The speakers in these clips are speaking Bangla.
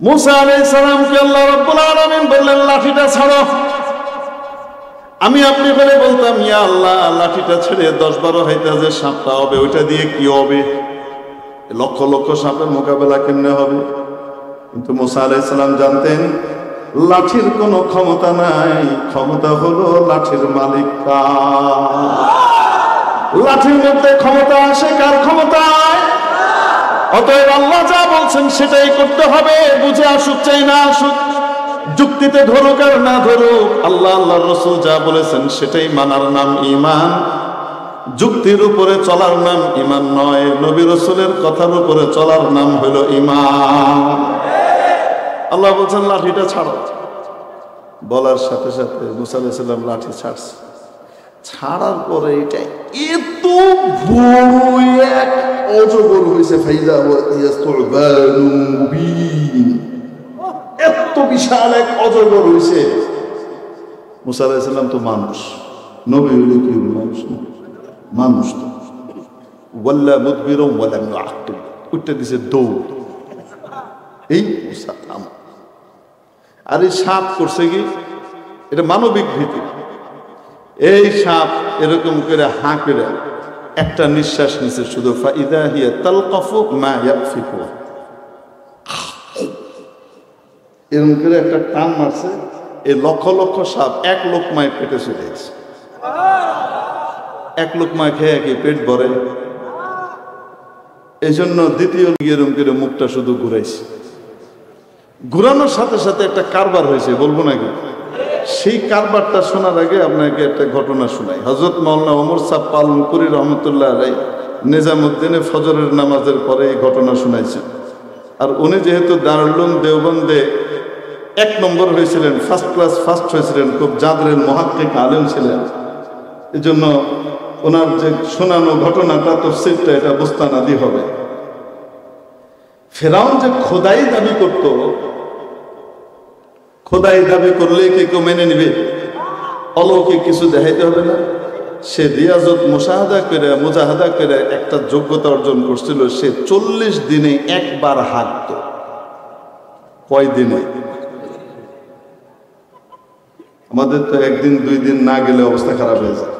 মুসা আলাইহিস সালামকে আল্লাহ রাব্বুল আলামিন বললেন, লাঠিটা ছাড়ো। আমি আপনি করে বলতাম, ইয়া আল্লাহ, লাঠিটা ছেড়ে 10-12 হাইতা যে সাপটা হবে ওইটা দিয়ে কি হবে? লক্ষ লক্ষ সাপের মোকাবেলা কেমনে হবে? কিন্তু মুসা আলাইহিস সালাম জানতেন লাঠির কোনো ক্ষমতা নাই, ক্ষমতা হলো লাঠির মালিক কার। লাঠির মধ্যে ক্ষমতা আসে কার ক্ষমতায়? অতএব আল্লাহ যা বলছেন সেটাই করতে হবে, বুঝে আসুক চাই না আসুক, যুক্তিতে ধরুক আর না ধরুক, আল্লাহ আল্লাহর রাসূল যা বলেছেন সেটাই মানার নাম ঈমান। যুক্তির উপরে চলার নাম ঈমান নয়, নবী রাসূলের কথার উপরে চলার নাম হলো ঈমান। আল্লাহ বলছেন লাঠিটা ছাড়ো। বলার সাথে সাথে মুসা আলাইহিস সালাম লাঠি ছাড়ছে। ছাড়ার পরে এটা এত বড় এক অজগর হয়েছে, ফাইদা ইয়াসতুবানুম মুবিন, এত বিশাল এক অজগর হয়েছে। মুসা আলাইহিস সালাম তো মানুষ, নবী হলে কি মানুষ না? মানুষ তো ওয়াল্লা মুদবিরুম ওয়া লাম ইউআক্কিব, উঠতে দিছে দৌড়। এই মুসা থাম। আর এই সাপ করছে কি? এটা মানবিক ভীতি। এই সাপ এরকম করে হাঁ করে একটা নিঃশ্বাস নিছে শুধু, ফাইদা হিয়া তালকাফু মা ইয়াফিকু, এরকম করে একটা টান মারছে, এই লক্ষ লক্ষ সাপ এক লোকমায় পেটে চলে গেছে। এক লোকমায় খেয়ে কি পেট ভরে? এই জন্য দ্বিতীয় এরকম করে মুখটা শুধু ঘুরাইছে। ঘুরানোর সাথে সাথে একটা কারবার হয়েছে, বলবো নাকি? সেই কারবারটা শোনার আগে আপনাকে একটা ঘটনা শোনাই। হযরত মাওলানা ওমর সাহেব পালনপুরি রহমতুল্লাহ আলাইহি নিজামুদ্দিনে ফজরের নামাজের পরে এই ঘটনা শুনাইছেন। আর উনি যেহেতু দারুল উলুম দেওবন্দে 1 নম্বর হয়েছিলেন, ফার্স্ট ক্লাস ফার্স্ট হয়েছিলেন, খুব জাদরের মুহাক্কিক আলেম ছিলেন, এই জন্য ওনার যে শোনানো ঘটনাটা তাফসীরটা এটা বুস্তানাদি হবে। ফেরাউন যে খোদাই দাবি করত, খোদাই দাবি করলে কি কেউ মেনে নিবে? অলৌকিক কিছু দেখাইতে হবে না? সে রিয়াজত মুজাহাদা করে একটা যোগ্যতা অর্জন করছিল। সে 40 দিনে একবার হাঁটত। কয় দিনে? আমাদের তো 1 দিন 2 দিন না গেলে অবস্থা খারাপ হয়ে যায়।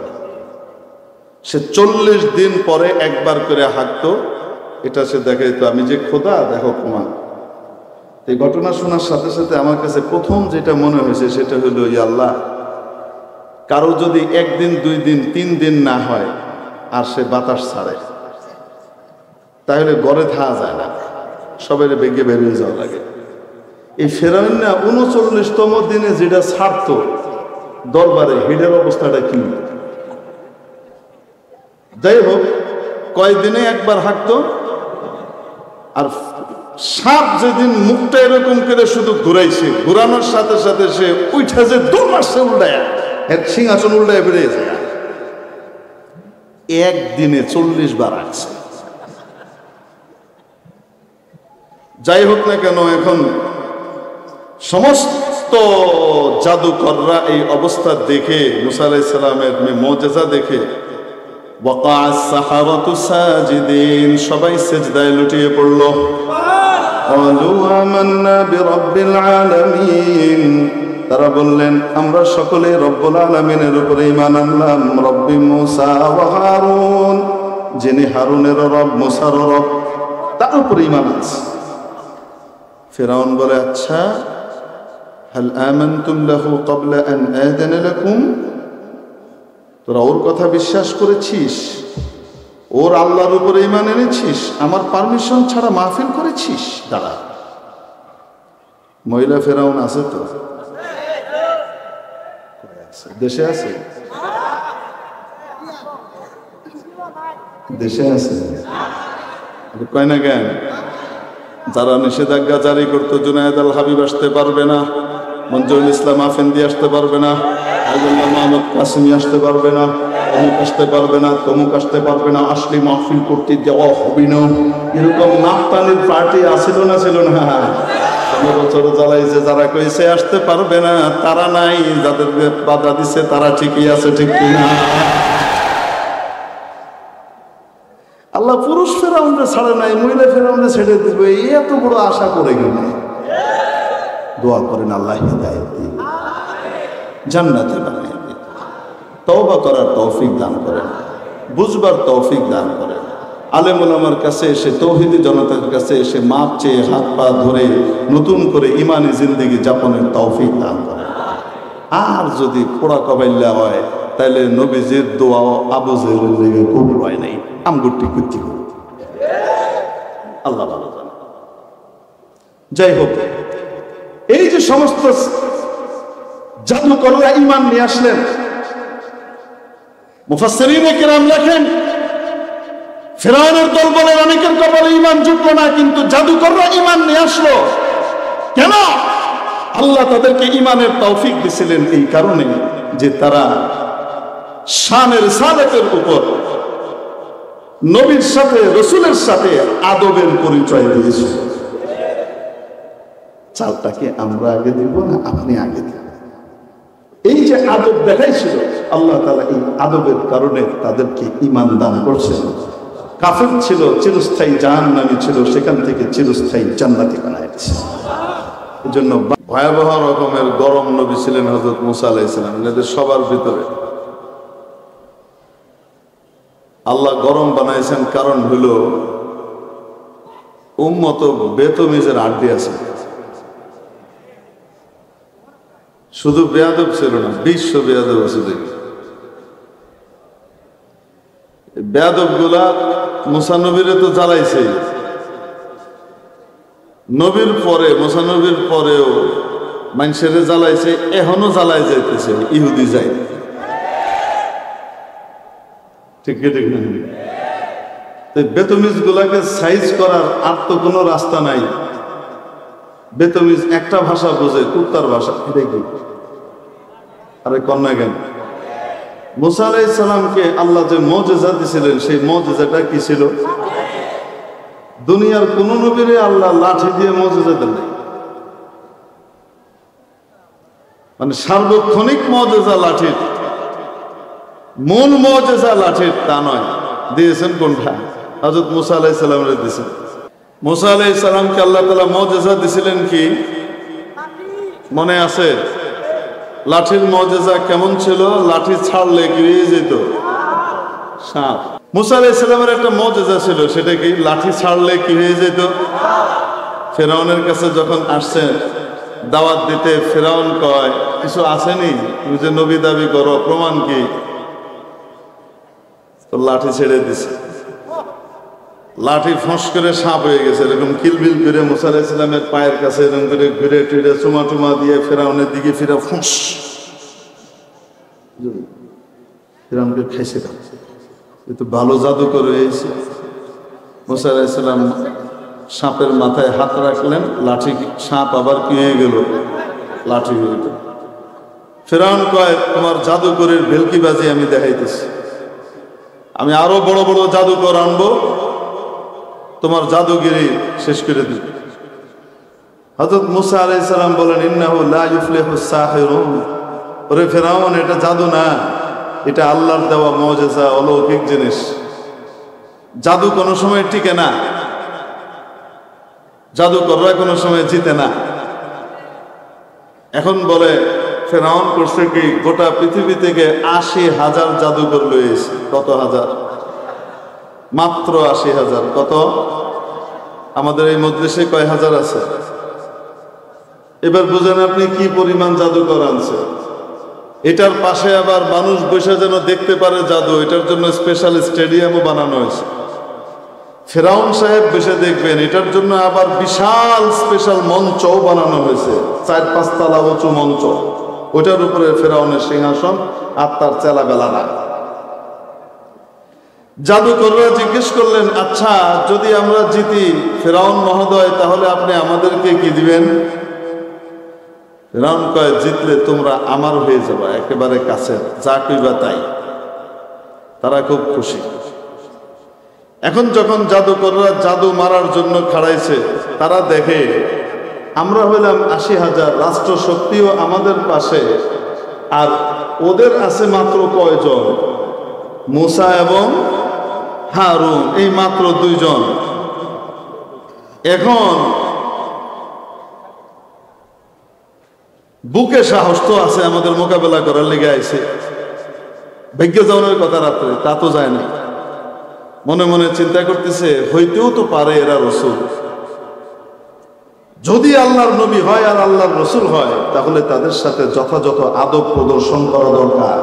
সে 40 দিন পরে একবার করে হাঁটত। এটা সে দেখাইতো, আমি যে খোদা, দেখো প্রমাণ। এই ঘটনা শোনার সাথে সাথে আমার কাছে প্রথম যেটা মনে হয়েছে সেটা হলো, ইয়া আল্লাহ, কারো যদি 1 দিন 2 দিন 3 দিন না হয় আর সে বাতাস ছাড়ে, তাহলে ঘরে থাকা যায় না, সবাই বেগে বেরিয়ে যাওয়া লাগে। এই ফেরাউন না 39তম দিনে যেটা ছাড়ত দরবারে, হিডের অবস্থাটা কি? যাই হোক, কয়দিনে একবার হাঁটতো। আর সাপ যেদিন মুখটা এরকম করে শুধু ঘুরাইছে, ঘুরানোর সাথে সাথে সে উঠে যে দৌড় মারছে উল্টায়, সিংহাসন উল্টায় বেরিয়ে যায়। 1 দিনে 40 বার আসছে। যাই হোক না কেন, এখন সমস্ত জাদুকররা এই অবস্থা দেখে, মুসা আলাইহিস সালামের মুজিজা দেখে, ওয়াকা আস-সাহারাতু সাজিদিন, সবাই সিজদায় লুটিয়ে পড়ল। ক্বালু আমান্না বিরাব্বিল আলামিন, তারা বললেন আমরা সকলে রব্বুল আলামিনের উপরে ঈমান আনলাম। রব্বি মুসা ওয়া হারুন, যিনি হারুনের রব, মুসার রব, তার উপরে ঈমান আনছে। ফিরআউন বলে, আচ্ছা, হাল আমানতুম লাহু ক্বাবলা আন আযানা লাকুম, তোরা ওর কথা বিশ্বাস করেছিস, ওর আল্লাহর উপরে ঈমান এনেছিস, আমার পারমিশন ছাড়া মাহফিল করেছিস? দাঁড়া, মহিলা ফেরাউন আছে তো? দেশে আছে? দেশে আছে? কয় না কেন? যারা নিষেধাজ্ঞা জারি করতো, জুনায়েদ আল হাবিব আসতে পারবে না, মঞ্জুরুল ইসলাম আফেন্দি আসতে পারবে না, আব্দুল্লাহ মাহমুদ কাসিমি আসতে পারবে না, অমুক আসতে পারবে না, তমুক আসতে পারবে না, আসলে মাহফিল করতে দেওয়া হবে না, এরকম নাফতানির পার্টি আসিল না? ছিল না? 15 বছর জ্বালাইছে, যারা কইছে আসতে পারবে না তারা নাই, যাদেরকে বাধা দিছে তারা ঠিকই আছে, ঠিক কিনা? আল্লাহ পুরুষ ফেরাউনরে ছাড়ে নাই, মহিলা ফেরাউনরে ছেড়ে দিবে, এত বড় আশা করে গেল। দোয়া করেন আল্লাহ হিদায়াত দিন, জান্নাতে বানিয়ে দিন, তওবা করার তৌফিক দান করেন, বুঝবার তৌফিক দান করেন। আলেম ওলামার কাছে এসে, তৌহিদি জনতার কাছে এসে মাপ চেয়ে হাত পা ধরে নতুন করে ইমানি জিন্দেগি যাপনের তৌফিক দান করেন। আর যদি পোড়া কবাইল্লা হয় তাহলে নবীজির দোয়াও আবু জেহেলের লেগে কবুল হয় নাই, আমগুটি কুচ্ছি করুন, আল্লাহ ভালো জানে। যাই হোক, এই যে সমস্ত জাদুকররা ঈমান নিয়ে আসলেন, মুফাসসিরিনে কিরাম লেখেন ফিরআউনের দল বলে অনেকের কপালে ঈমান জুটলো না, কিন্তু জাদুকররা ঈমান নিয়ে আসলো। কেন? আল্লাহ তাদেরকে ঈমানের তৌফিক দিয়েছিলেন এই কারণে যে তারা শানের সালাতের উপর নবীর সাথে, রাসূলের সাথে আদবের পরিচয় দিয়েছে। চালটাকে আমরা আগে দিব না আপনি আগে দিবেন, এই যে আদব দেখাইছিল আল্লাহ তাআলা এই আদবের কারণে তাদেরকে ঈমান দান করছেন। কাফের ছিল, চিরস্থায়ী জাহান্নামী ছিল, সেখান থেকে চিরস্থায়ী জান্নাতি বানাইছে। এজন্য ভয়াবহ রকমের গরম নবী ছিলেন হযরত মুসা আলাইহিস সালাম। এদের সবার ভিতরে আল্লাহ গরম বানাইছেন, কারণ হলো উম্মত বেতমিজের আড্ডি আছে। শুধু বেয়াদব ছিল না, বিশ্ব বেয়াদব আছে। দেখি বেয়াদব গুলা মুসা নবীরে তো জ্বালাইছে, নবীর পরে, মুসা নবীর পরেও মানুষের জ্বালাইছে, এখনো জ্বালাই যাইতেছে, ইহুদি যাই। ঠিক ঠিক না? বেতমিজ গুলাকে সাইজ করার আর তো কোনো রাস্তা নাই। বেতমিজ একটা ভাষা বোঝে, কুত্তার ভাষা। এটা কি? আরে কন্যা জ্ঞান। মুসা আলাইহিস সালামকে আল্লাহ যে মুজিজা দিয়েছিলেন, সেই মুজিজাটা কি ছিল? দুনিয়ার কোন নবীরে আল্লাহ লাঠি দিয়ে মুজিজা দেন নাই। মানে সার্বক্ষণিক মুজিজা লাঠির, মূল মুজিজা লাঠির তা নয়। দিয়েছেন কোনটা? হযরত মুসা আলাইহিস সালামের দিয়েছেন। মুসা আলাইহিস সালামকে আল্লাহ তাআলা মুজিজা দিয়েছিলেন কি মনে আছে? লাঠির মুজিজা কেমন ছিল? লাঠি ছাড়লে কি হয়ে যেত? সাপ। মুসা আলাইহিস সালামের একটা মুজিজা ছিল, সেটা কি? লাঠি ছাড়লে কি হয়ে যেত? ফিরআউনের কাছে যখন আসছেন দাওয়াত দিতে, ফিরআউন কয় কিছু আসেনি, তুমি যে নবী দাবি করো, প্রমাণ কি? তো লাঠি ছেড়ে দিছে, লাঠি ফস করে সাপ হয়ে গেছে। এরকম কিলবিল করে মুসা আলাইহিস সালামের পায়ের কাছে এরকম করে ঘুরে টুরে চুমা টুমা দিয়ে ফিরআউনের দিকে ফিরে ফুস, ফিরআউনকে খাইছে। কিন্তু ভালো জাদুকর হয়েছে। মুসা আলাইহিস সালাম সাপের মাথায় হাত রাখলেন, লাঠি, সাপ আবার কি হয়ে গেল? লাঠি হয়ে গেল। ফিরআউন কয় তোমার জাদুকরের ভেলকিবাজি আমি দেখাইতেছি, আমি আরো বড় বড় জাদুকর আনবো, তোমার জাদুগিরি শেষ করে দিবে। হযরত মুসা আলাইহিস সালাম বলেন ইন্নাহু লা ইউফলিহুস সাহিরুন। ওরে ফিরআউন, এটা জাদু না, এটা আল্লাহর দেওয়া মুজিজা, অলৌকিক জিনিস। জাদু কোনো সময় টিকে না, জাদুকররা কোনো সময় জিতে না। এখন বলে ফিরআউন করছে কি, গোটা পৃথিবী থেকে ৮০,০০০ জাদুকর লয়েছে। কত হাজার? মাত্র ৮০,০০০। কত? আমাদের এই মজলিসে কয় হাজার আছে? এবার বুঝেন আপনি কি পরিমাণ জাদুকর আনছে। এটার পাশে আবার মানুষ বসে যেন দেখতে পারে জাদু, এটার জন্য স্পেশাল স্টেডিয়ামও বানানো হয়েছে। ফিরআউন সাহেব বসে দেখবেন, এটার জন্য আবার বিশাল স্পেশাল মঞ্চও বানানো হয়েছে, ৪-৫ তলা উঁচু মঞ্চ। ওইটার উপরে ফিরআউনের সিংহাসন আর তার চেলাবেলারা। জাদুকররা জিজ্ঞেস করলেন, আচ্ছা যদি আমরা জিতি ফিরআউন মহোদয়, তাহলে আপনি আমাদেরকে কি দিবেন? ফিরআউন কয় জিতলে তোমরা আমার হয়ে যাবা, একেবারে কাছে, যা কইবা তাই। তারা খুব খুশি। এখন যখন জাদুকররা জাদু মারার জন্য খাড়াইছে, তারা দেখে আমরা হইলাম ৮০,০০০, রাষ্ট্র শক্তিও আমাদের পাশে, আর ওদের আছে মাত্র কয়জন? মুসা এবং হারুন, এই মাত্র ২ জন। এখন বুকে সাহস তো আছে আমাদের মোকাবেলা করার লেগে আইছে। ভাগ্য যাওয়ার কথা রাত্রে তা তো যায় না, মনে মনে চিন্তা করতেছে হইতেও তো পারে এরা রসুল। যদি আল্লাহর নবী হয় আর আল্লাহর রসুল হয় তাহলে তাদের সাথে যথাযথ আদব প্রদর্শন করা দরকার।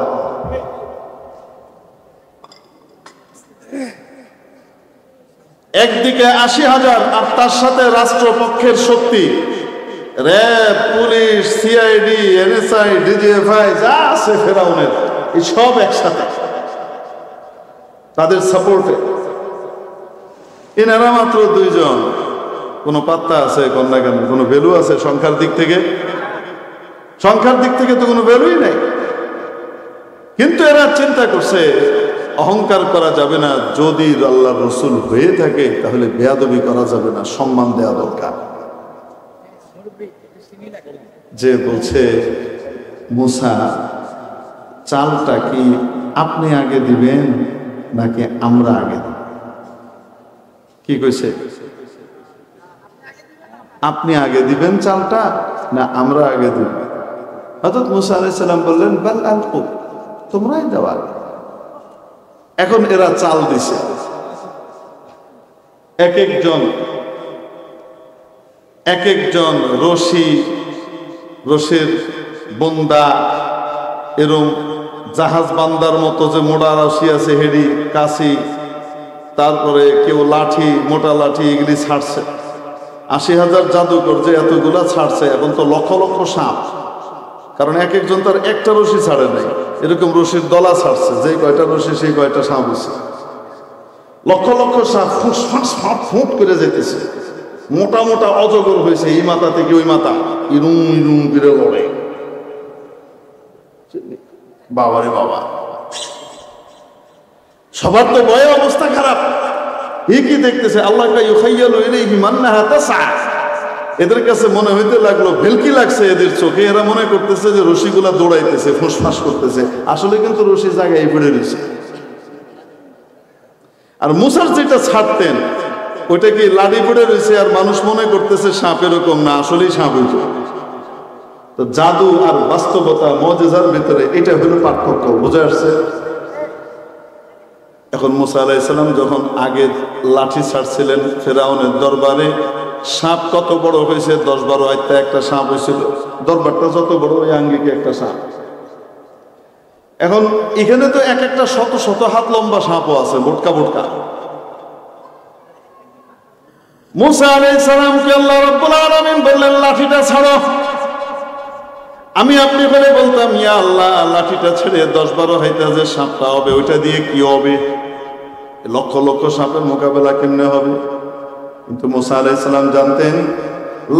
একদিকে ৮০,০০০ আর তার সাথে রাষ্ট্রপক্ষের শক্তি, RAB, police, CID, NSI, DGFI যা আছে ফেরাউনের, এই সব একসাথে তাদের সাপোর্টে। এনারা মাত্র 2 জন, কোনো পাত্তা আছে কন্যা কেন, কোনো ভ্যালু আছে সংখ্যার দিক থেকে? সংখ্যার দিক থেকে তো কোনো ভ্যালুই নাই। কিন্তু এরা চিন্তা করছে অহংকার করা যাবে না, যদি আল্লাহর রসুল হয়ে থাকে তাহলে বেয়াদবি করা যাবে না, সম্মান দেওয়া দরকার। যে বলছে মুসা চালটা কি আপনি আগে দিবেন নাকি আমরা আগে দিব? কি কইছে? আপনি আগে দিবেন চালটা না আমরা আগে দিব? হযরত মুসা আলাইহিস সালাম বললেন বাল আলকু, তোমরাই দেওয়া। এখন এরা চাল দিছে, এক একজন রশির বন্দা, এরম জাহাজ বান্দার মতো যে মোটা রশি আছে, হেডি, কাশি, তারপরে কেউ লাঠি, মোটা লাঠি, এগুলি ছাড়ছে। ৮০,০০০ জাদুকর যে এতগুলা ছাড়ছে, এখন তো লক্ষ লক্ষ সাপ, কারণ এক একজন তার একটা রশি ছাড়ে নাই, এরকম রশির দলা ছাড়ছে, যে কয়টা রশি সেই কয়টা সাপ হয়েছে। লক্ষ লক্ষ সাপ ফুট করে যেতেছে, মোটা মোটা অজগর হয়েছে, এই মাথা থেকে ওই মাথা, ইরুম ইরুম করে লড়ে। বাবারে বাবা, সবার তো ভয়ে অবস্থা খারাপ। কি দেখতেছে আল্লাহ, এদের কাছে মনে হইতে লাগলো ভেলকি লাগছে এদের চোখে, এরা মনে করতেছে যে রশিগুলা দৌড়াইতেছে, ফুসফাস করতেছে, আসলে কিন্তু রশি জায়গায় পড়ে রয়েছে। আর মুসার যেটা ছাড়তেন ওইটা কি লাড়ি পড়ে রয়েছে, আর মানুষ মনে করতেছে সাপ, এরকম না, আসলেই সাপ হইত। তো জাদু আর বাস্তবতা, মুজিজার ভিতরে এটা হলো পার্থক্য, বুঝে আসছে? এখন মুসা আলাইহিস সালাম যখন আগে লাঠি ছাড়ছিলেন ফেরাউনের দরবারে, সাপ কত বড় হয়েছে, 10-12 আইতে একটা সাপ হয়েছিল, দরবারটা যত বড় ওই আঙ্গিকে একটা সাপ। এখন এখানে তো এক একটা শত শত হাত লম্বা সাপও আছে, বোটকা বোটকা। মুসা আলাইহিস সালামকে আল্লাহ রাব্বুল আলামিন বললেন লাঠিটা ছাড়ো। আমি আপনি বলে বলতাম ইয়া আল্লাহ, লাঠিটা ছেড়ে 10-12 হাইতে যে সাপটা হবে ওইটা দিয়ে কি হবে? লক্ষ লক্ষ সাপের মোকাবেলা কেমনে হবে? কিন্তু মুসা আলাইহিস সালাম জানতেন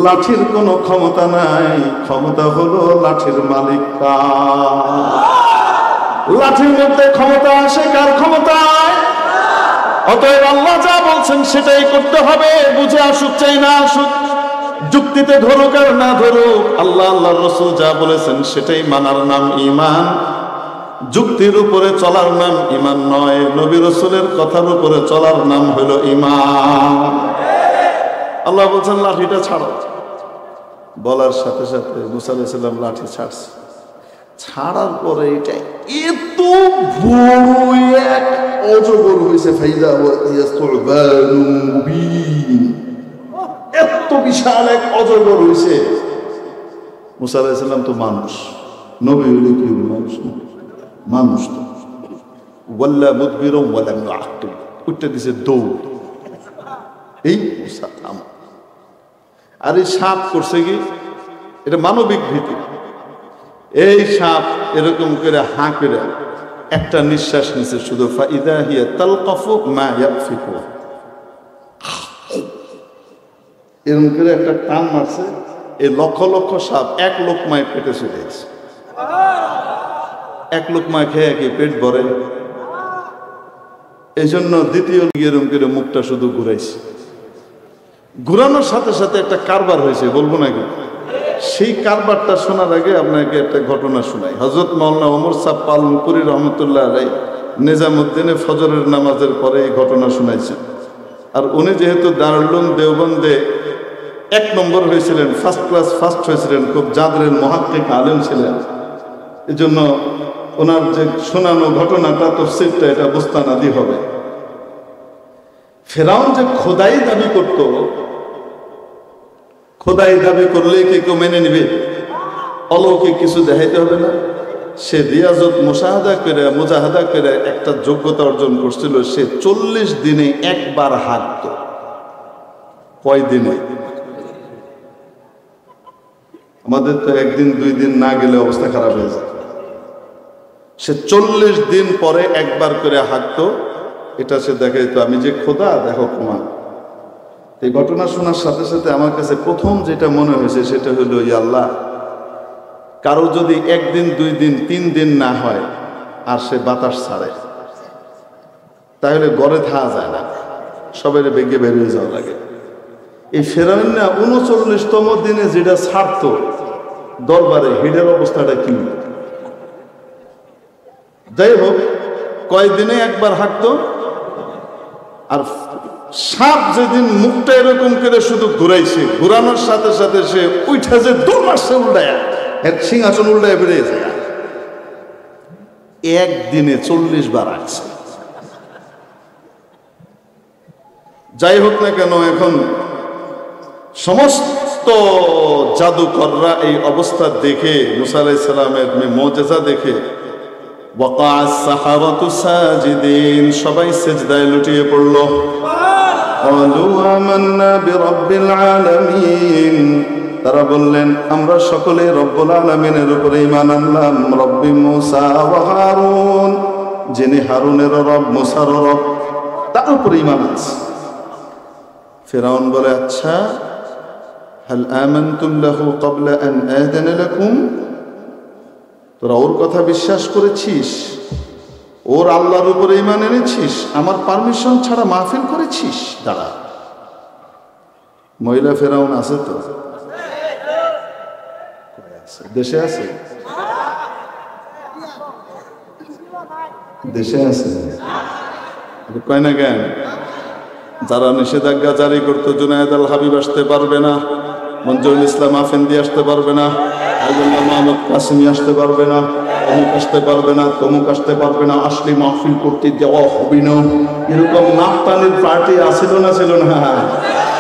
লাঠির কোনো ক্ষমতা নাই, ক্ষমতা হলো লাঠির মালিক। লাঠির মধ্যে ক্ষমতা আসে কার ক্ষমতায়? অতএব আল্লাহ যা বলছেন সেটাই করতে হবে, বুঝে আসুক চাই না আসুক, যুক্তিতে ধরুক আর না ধরুক, আল্লাহ আল্লাহর রাসূল যা বলেছেন সেটাই মানার নাম ঈমান। যুক্তির উপরে চলার নাম ঈমান নয়, নবী রাসূলের কথার উপরে চলার নাম হলো ঈমান। আল্লাহ বলছেন লাঠিটা ছাড়ো, বলার সাথে সাথে মুসা আলাইহিস সালাম লাঠি ছাড়ছে। ছাড়ার পরে এটা এত বড় এক অজগর হয়েছে, ফাইদা ইয়াসতুবানু মুবিন, এত বিশাল এক অজগর হয়েছে। মুসা আলাইহিস সালাম তো মানুষ, নবী হলে কি মানুষ না? মানুষ তো ওয়াল্লা মুদবিরুম ওয়ালাম ইউআক্কিব, উঠতে দিছে দৌড়। এই মুসা থাম। আর এই সাপ করছে কি? এটা মানবিক ভীতি। এই সাপ এরকম করে হাঁ করে একটা নিঃশ্বাস নিছে শুধু, ফাইদা হিয়া তালকাফু মা ইয়াফিকু, এরকম করে একটা টান মারছে, এই লক্ষ লক্ষ সাপ এক লোকমায় পেটে চলে গেছে। এক লোকমায় খেয়ে কি পেট ভরে? এই জন্য দ্বিতীয় এরকম করে মুখটা শুধু ঘুরাইছে। ঘুরানোর সাথে সাথে একটা কারবার হয়েছে, বলবো নাকি? সেই কারবারটা শোনার আগে আপনাকে একটা ঘটনা শোনাই। হযরত মাওলানা ওমর সাহ পালনপুরি রহমতুল্লাহ আলাইহি নিজামুদ্দিনে ফজরের নামাজের পরে এই ঘটনা শোনাইছেন। আর উনি যেহেতু দারুল উলুম দেওবন্দে 1 নম্বর হয়েছিলেন, ফার্স্ট ক্লাস ফার্স্ট হয়েছিলেন, খুব জাদরের মুহাক্কিক আলেম ছিলেন। এই জন্য ওনার যে শোনানো ঘটনাটা তফসিরটা এটা বুস্তানাদি হবে। ফেরাউন যে খোদাই দাবি করত, খোদাই দাবি করলে কি কেউ মেনে নিবে? অলৌকিক কিছু দেখাইতে হবে না? সে রিয়াজত মুজাহাদা করে একটা যোগ্যতা অর্জন করছিল। সে 40 দিনে একবার হাঁটত। কয় দিনে? আমাদের তো 1 দিন 2 দিন না গেলে অবস্থা খারাপ হয়ে যায়। সে 40 দিন পরে একবার করে হাঁটত। এটা সে দেখাইতো, আমি যে খোদা, দেখো ক্ষমা। এই ঘটনা শোনার সাথে সাথে আমার কাছে প্রথম যেটা মনে হয়েছে সেটা হলো, ইয়া আল্লাহ, কারো যদি 1 দিন 2 দিন 3 দিন না হয় আর সে বাতাস ছাড়ে, তাহলে গড়ে থাকা যায় না, সবাই বেগে বেরিয়ে যাওয়া লাগে। এই ফেরাউন না 39তম দিনে যেটা ছাড়ত দরবারে, হেডের অবস্থাটা কি? যাই হোক, কয়দিনে একবার হাঁটতো। আর সাপ যেদিন মুখটা এরকম করে শুধু ঘুরাইছে, ঘুরানোর সাথে সাথে সে উঠা যে দৌড় মারছে উল্টায়, এর সিংহাসন উল্টায় বেরিয়ে যায়। 1 দিনে 40 বার আসছে। যাই হোক না কেন, এখন সমস্ত জাদুকররা এই অবস্থা দেখে, মুসা আলাইহিস সালামের মুজিজা দেখে, ওয়াকা আস-সাহারাতু সাজিদিন, সবাই সিজদায় লুটিয়ে পড়ল। ক্বালু আমান্না বিরাব্বিল আলামিন, তারা বললেন আমরা সকলে রব্বুল আলামিনের উপরে ঈমান আনলাম। রব্বি মুসা ওয়া হারুন, যিনি হারুনের রব, মুসার রব, তার উপরে ঈমান আছে। ফিরআউন বলে, আচ্ছা, হাল আমানতুম লাহু ক্বাবলা আন আযানা লাকুম, তোরা ওর কথা বিশ্বাস করেছিস, ওর আল্লাহর উপরে ঈমান এনেছিস, আমার পারমিশন ছাড়া মাহফিল করেছিস? দাঁড়া, মহিলা ফেরাউন আছে তো? দেশে আছে? দেশে আছে? কয় না কেন? যারা নিষেধাজ্ঞা জারি করতো, জুনায়েদ আল হাবিব আসতে পারবে না, মঞ্জুরুল ইসলাম আফেন্দি আসতে পারবে না, মোহাম্মদ কাসিমি আসতে পারবে না, অমুক আসতে পারবে না, তমুক আসতে পারবে না, আসলে মাহফিল করতে দেওয়া হবে না, এরকম নাফতানির পার্টি আসিল না? ছিল না?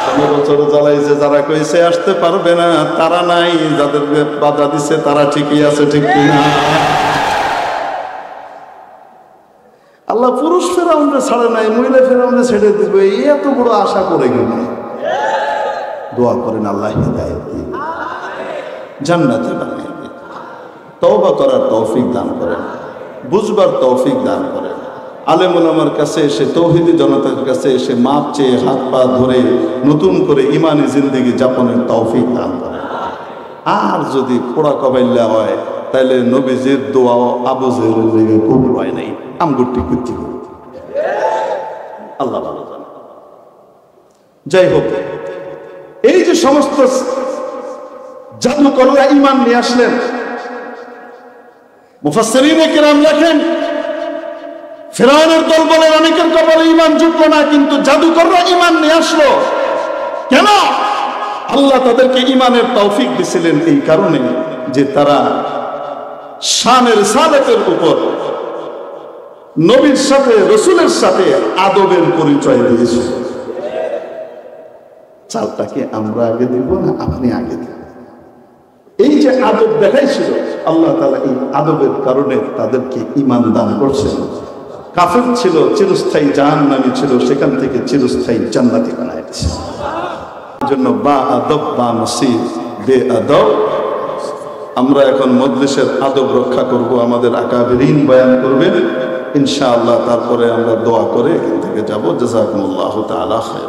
15 বছর জ্বালাইছে, যারা কইছে আসতে পারবে না তারা নাই, যাদেরকে বাধা দিছে তারা ঠিকই আছে, ঠিক কিনা? আল্লাহ পুরুষ ফেরাউনরে ছাড়ে নাই, মহিলা ফেরাউনরে ছেড়ে দিবে, এত বড় আশা করে গেল। দোয়া করেন আল্লাহ হিদায়াত দিন, জান্নাতে বানিয়ে দিন, তওবা করার তৌফিক দান করেন, বুঝবার তৌফিক দান করেন। আলেম ওলামার কাছে এসে, তৌহিদি জনতার কাছে এসে মাপ চেয়ে হাত পা ধরে নতুন করে ইমানি জিন্দেগি যাপনের তৌফিক দান করেন। আর যদি পোড়া কবাইল্লা হয়, তাহলে নবীজির দোয়াও আবু জেহেলের জায়গায় কবুল হয় নাই, আমগুটি কুচি। আল্লাহ ভালো জানে। যাই হোক, এই যে সমস্ত জাদুকররা ঈমান নিয়ে আসলেন, মুফাসসিরিনে কিরাম লেখেন, ফিরআউনের দল বলে অনেকের কপালে ঈমান জুটলো না, কিন্তু জাদুকররা ঈমান নিয়ে আসলো। কেন? আল্লাহ তাদেরকে ঈমানের তৌফিক দিয়েছিলেন এই কারণে যে তারা শানের রিসালাতের উপর নবীর সাথে, রাসূলের সাথে আদবের পরিচয় দিয়েছিল। চালটাকে আমরা আগে দিব না আপনি আগে দিব? এই যে আদব দেখাইছিল, আল্লাহ তাআলা এই আদবের কারণে তাদেরকে ঈমান দান করছেন। কাফের ছিল, চিরস্থায়ী জাহান্নামী ছিল, সেখান থেকে চিরস্থায়ী জান্নাতি বানায় দিয়েছে। জন্য বা আদব বা নসিব, বে আদব। আমরা এখন মজলিসের আদব রক্ষা করব, আমাদের আকাবিরিন বয়ান করবেন ইনশাআল্লাহ, তারপরে আমরা দোয়া করে এখান থেকে যাব। জাযাকুমুল্লাহু তাআলা খায়রা।